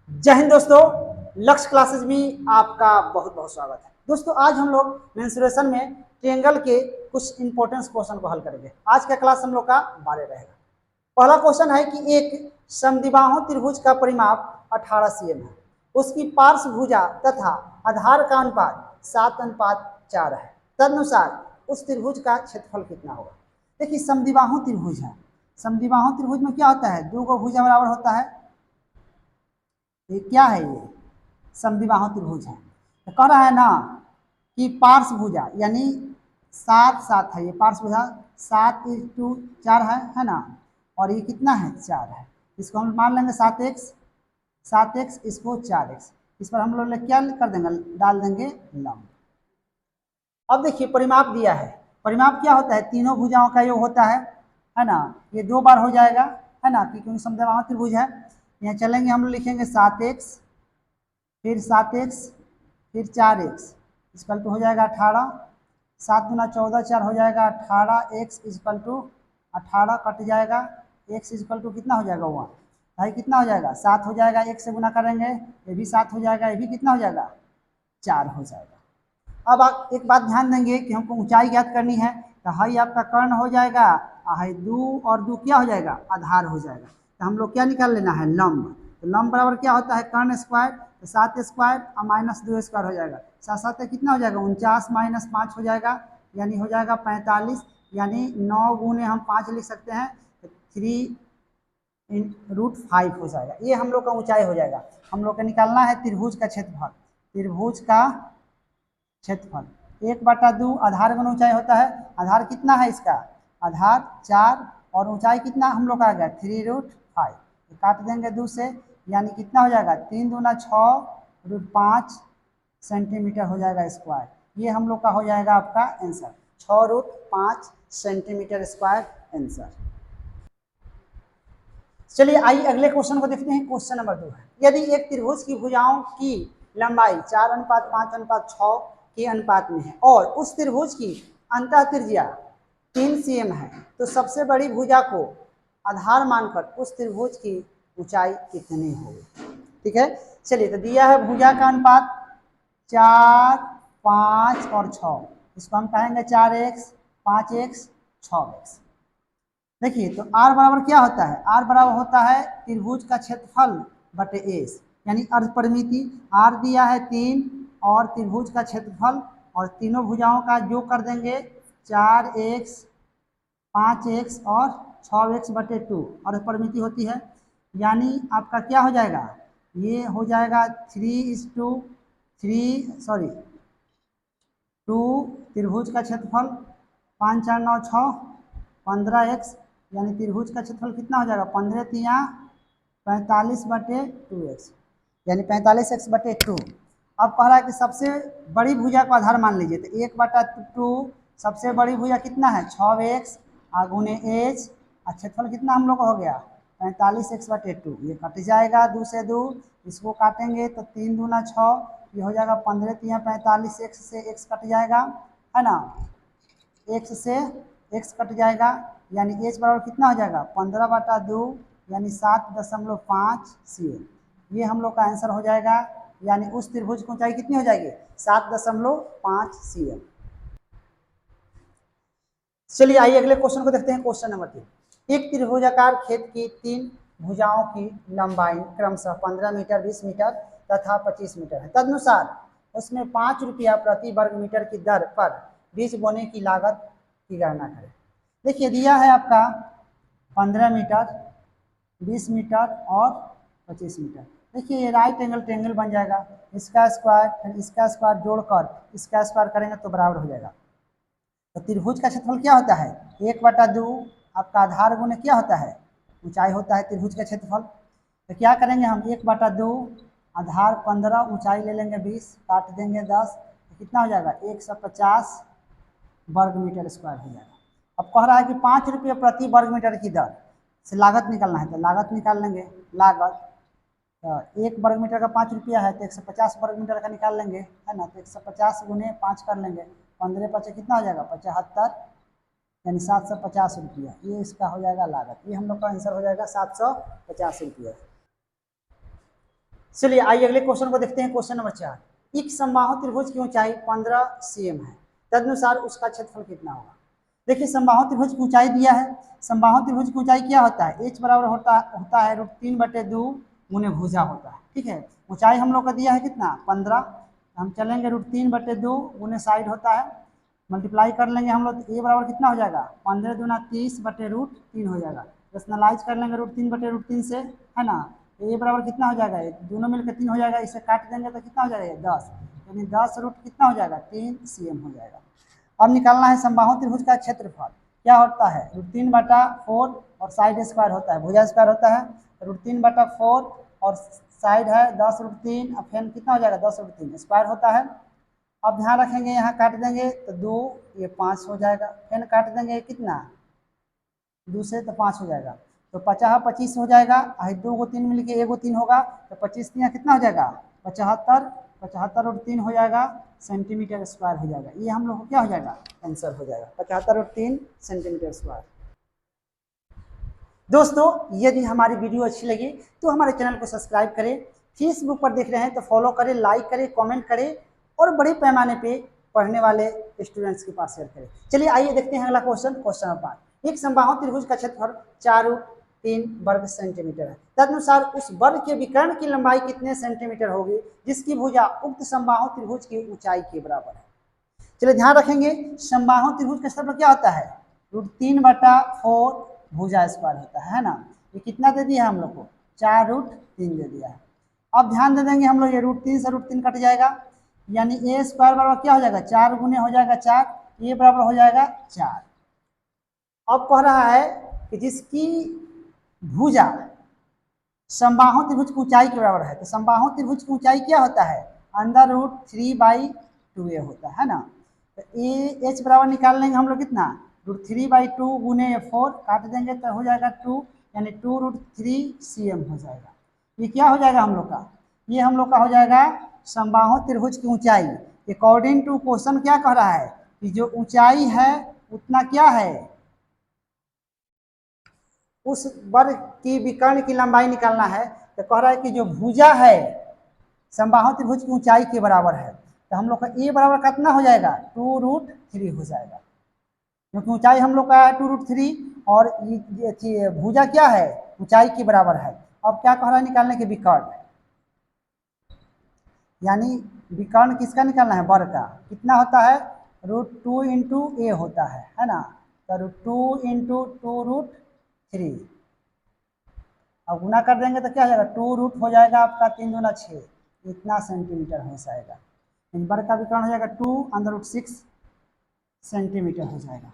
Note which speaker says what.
Speaker 1: जय हिंद दोस्तों। लक्ष्य क्लासेस में आपका बहुत बहुत स्वागत है। दोस्तों आज हम लोग मेंसुरेशन में ट्रायंगल के कुछ इंपॉर्टेंट क्वेश्चन को हल करेंगे। आज का क्लास हम लोग का 12 रहेगा। पहला क्वेश्चन है कि एक समद्विबाहु त्रिभुज का परिमाप 18 cm है। उसकी पार्श्व भुजा तथा आधार का अनुपात 7:4 है। तदनुसार उस त्रिभुज का क्षेत्रफल कितना होगा। देखिए समद्विबाहु त्रिभुज है। समद्विबाहु त्रिभुज में क्या होता है, दो गो भुजा बराबर होता है। ये क्या है, ये समद्विबाहु त्रिभुज है। तो कह रहा है ना कि पार्श्व भुजा यानी 7 है। ये पार्श्व भुजा 7:4 है ना। और ये कितना है, 4 है। इसको हम मान लेंगे 7x, इसको 4x। इस पर हम लोग क्या कर देंगे, डाल देंगे लंब। अब देखिए परिमाप दिया है। परिमाप क्या होता है, तीनों भुजाओं का योग होता है ना। ये 2 बार हो जाएगा, है ना, क्योंकि समद्विबाहु त्रिभुज है। यहाँ चलेंगे, हम लोग लिखेंगे 7x, फिर 7x, फिर 4x इक्वल टू हो जाएगा 18। 7×2 = 14, 4 हो जाएगा 18x इक्वल टू 18 कट जाएगा। x इक्वल टू कितना हो जाएगा 1। भाई कितना हो जाएगा, 7 हो जाएगा। 1 से गुना करेंगे, ये भी 7 हो जाएगा, ये भी कितना हो जाएगा, 4 हो जाएगा। अब आप एक बात ध्यान देंगे कि हमको ऊंचाई ज्ञात करनी है। तो हाई आपका कर्ण हो जाएगा, हाई दू और दू क्या हो जाएगा, आधार हो जाएगा। तो हम लोग क्या निकाल लेना है, लंब। तो लंब बराबर क्या होता है, कर्ण स्क्वायर। तो 7 स्क्वायर और -2 स्क्वायर हो जाएगा। 7 कितना हो जाएगा, 49 - 5 हो जाएगा, यानी हो जाएगा 45। यानी 9 गुने हम 5 लिख सकते हैं, तो 3√5 हो जाएगा। ये हम लोग का ऊंचाई हो जाएगा। हम लोग का निकालना है त्रिभुज का क्षेत्रफल। त्रिभुज का क्षेत्रफल 1/2 आधार गुना ऊंचाई होता है। आधार कितना है इसका, आधार 4 और ऊंचाई कितना हम लोग का आ गया 3√5। काट देंगे 2 से, यानी कितना हो जाएगा, 3 दूना 6√5 सेंटीमीटर हो जाएगा स्क्वायर। ये हम लोग का हो जाएगा आपका आंसर, 6√5 सेंटीमीटर स्क्वायर आंसर। चलिए आइए अगले क्वेश्चन को देखते हैं। क्वेश्चन नंबर 2 है, यदि एक त्रिभुज की भुजाओं की लंबाई 4:5:6 के अनुपात में है और उस त्रिभुज की अंतः त्रिज्या 3 cm है, तो सबसे बड़ी भुजा को आधार मानकर उस त्रिभुज की ऊंचाई कितनी होगी। ठीक है, चलिए तो दिया है भुजा का अनुपात 4, 5 और 6। इसको हम कहेंगे 4x, 5x, 6x। देखिए तो r बराबर क्या होता है, r बराबर होता है त्रिभुज का क्षेत्रफल बटे एस, यानी अर्ध परिमिति। r दिया है 3 और त्रिभुज का क्षेत्रफल, और तीनों भुजाओं का योग कर देंगे 4x, 5x और 6x बटे 2। अर्ध परिमिति होती है, यानी आपका क्या हो जाएगा, ये हो जाएगा 2 त्रिभुज का क्षेत्रफल 5 4 9 6 15x, यानी त्रिभुज का क्षेत्रफल कितना हो जाएगा, 15×3=45/2x, यानी 45x/2। अब कह रहा है कि सबसे बड़ी भुजा को आधार मान लीजिए, तो 1/2 सबसे बड़ी भुजा कितना है 6x गुने एच, और क्षेत्रफल कितना हम लोग का हो गया 45x/2। ये कट जाएगा 2 से 2, इसको काटेंगे तो 3 दूना 6, ये हो जाएगा 15×3=45। x से x कट जाएगा, है ना, x से x कट जाएगा, यानी h बराबर कितना हो जाएगा 15/2, यानी 7.5 cm। ये हम लोग का आंसर हो जाएगा, यानी उस त्रिभुज की ऊंचाई कितनी हो जाएगी 7.5 cm। चलिए आइए अगले क्वेश्चन को देखते हैं। क्वेश्चन नंबर 3, एक त्रिभुजाकार खेत की 3 भुजाओं की लंबाई क्रमशः 15 मीटर, 20 मीटर तथा 25 मीटर है। तदनुसार उसमें 5 रुपया प्रति वर्ग मीटर की दर पर बीज बोने की लागत की गणना करें। देखिए दिया है आपका 15 मीटर, 20 मीटर और 25 मीटर। देखिए ये राइट एंगल ट्रायंगल बन जाएगा। इसका स्क्वायर इसका स्क्वायर जोड़कर इसका स्क्वायर करेंगे तो बराबर हो जाएगा। तो त्रिभुज का क्षेत्रफल क्या होता है 1/2 आपका आधार गुने क्या होता है ऊंचाई होता है त्रिभुज का क्षेत्रफल। तो क्या करेंगे हम 1/2 आधार 15, ऊंचाई ले लेंगे 20, काट देंगे 10, तो कितना हो जाएगा 150 वर्ग मीटर स्क्वायर हो जाएगा। अब कह रहा है कि 5 रुपये प्रति वर्ग मीटर की दर से लागत निकालना है, तो लागत निकाल लेंगे। लागत तो 1 वर्ग मीटर का 5 रुपया है, तो 150 वर्ग मीटर का निकाल लेंगे, है ना। तो 150 गुने 5 कर लेंगे, 15 5 कितना हो जाएगा 75, यानी 750 रुपया। ये इसका हो जाएगा लागत। ये हम लोग का आंसर हो जाएगा 750 रुपया। चलिए आइए अगले क्वेश्चन को देखते हैं। क्वेश्चन नंबर 4, एक समबाहु त्रिभुज की ऊंचाई 15 cm है, तदनुसार उसका क्षेत्रफल कितना होगा। देखिए समबाहु त्रिभुज की ऊंचाई दिया है। समबाहु त्रिभुज की ऊंचाई क्या होता है, h बराबर होता है √3/2 गुने भुजा होता है। ठीक है, ऊंचाई हम लोग का दिया है कितना 15, हम चलेंगे √3/2 गुने साइड होता है, मल्टीप्लाई कर लेंगे हम लोग, तो ए बराबर कितना हो जाएगा 15 दूना 30/√3 हो जाएगा। रैशनलाइज कर लेंगे √3/√3 से, है ना। ए बराबर कितना हो जाएगा, दोनों मिलकर 3 हो जाएगा, इसे काट देंगे तो कितना हो जाएगा 10, यानी 10 रूट कितना हो जाएगा 3 cm हो जाएगा। अब निकालना है समबाहु त्रिभुज का क्षेत्रफल, क्या होता है √3/4 और साइड स्क्वायर होता है, भुजा स्क्वायर होता है, √3/4 और साइड है 10√3, अब फैन कितना हो जाएगा 10√3 स्क्वायर होता है। अब ध्यान रखेंगे यहाँ काट देंगे तो 2, ये 5 हो जाएगा, फैन काट देंगे कितना 2 से तो 5 हो जाएगा, तो 50 25 हो जाएगा, 2 को 3 मिलके 1 को 3 होगा, तो 25 3 कितना हो जाएगा 75, 75 और 3 हो जाएगा सेंटीमीटर स्क्वायर हो जाएगा। ये हम लोग को क्या हो जाएगा आंसर हो जाएगा 75 और 3 सेंटीमीटर स्क्वायर। दोस्तों यदि हमारी वीडियो अच्छी लगी तो हमारे चैनल को सब्सक्राइब करें, फेसबुक पर देख रहे हैं तो फॉलो करें, लाइक करें, कमेंट करें और बड़े पैमाने पे पढ़ने वाले स्टूडेंट्स के पास शेयर करें। चलिए आइए देखते हैं अगला क्वेश्चन। क्वेश्चन नंबर 5, एक समबाहु त्रिभुज का क्षेत्रफल 4√3 वर्ग सेंटीमीटर है, तदनुसार उस वर्ग के विकर्ण की लंबाई कितने सेंटीमीटर होगी जिसकी भुजा उक्त समबाहु त्रिभुज की ऊंचाई के बराबर है। चलिए ध्यान रखेंगे समबाहु त्रिभुज का क्षेत्रफल क्या होता है √3/4 भुजा स्क्वायर होता है ना। ये कितना दे दिया है हम लोग को 4√3 दे दिया है। अब ध्यान दे देंगे हम लोग, ये √3 से √3 कट जाएगा, यानी ए स्क्वायर बराबर क्या हो जाएगा 4 गुने हो जाएगा 4, ए बराबर हो जाएगा 4। अब कह रहा है कि जिसकी भुजा समबाहु त्रिभुज की ऊंचाई के बराबर है, तो समबाहु त्रिभुज की ऊंचाई क्या होता है √3/2a होता है ना। तो ए एच बराबर निकाल लेंगे हम लोग कितना √3/2 गुने 4, काट देंगे तो हो जाएगा 2, यानी 2√3 cm हो जाएगा। ये क्या हो जाएगा हम लोग का, ये हम लोग का हो जाएगा समबाहु त्रिभुज की ऊंचाई। अकॉर्डिंग टू क्वेश्चन क्या कह रहा है कि जो ऊंचाई है उतना क्या है, उस वर्ग की विकर्ण की लंबाई निकालना है। तो कह रहा है कि जो भुजा है समबाहु त्रिभुज की ऊंचाई के बराबर है, तो हम लोग का ए बराबर कितना हो जाएगा 2√3 हो जाएगा, क्योंकि ऊंचाई हम लोग का है 2√3 और ये भुजा क्या है ऊंचाई के बराबर है। अब क्या कह रहा है निकालने के विकर्ण, यानी विकर्ण किसका निकालना है वर्ग का, कितना होता है √2 इंटू ए होता है ना। तो √2 इंटू 2√3, अब गुना कर देंगे तो क्या हो जाएगा 2 हो जाएगा आपका 3 दूना 6, इतना सेंटीमीटर हो जाएगा। वर्ग का विकर्ण हो जाएगा 2 √6 सेंटीमीटर हो जाएगा।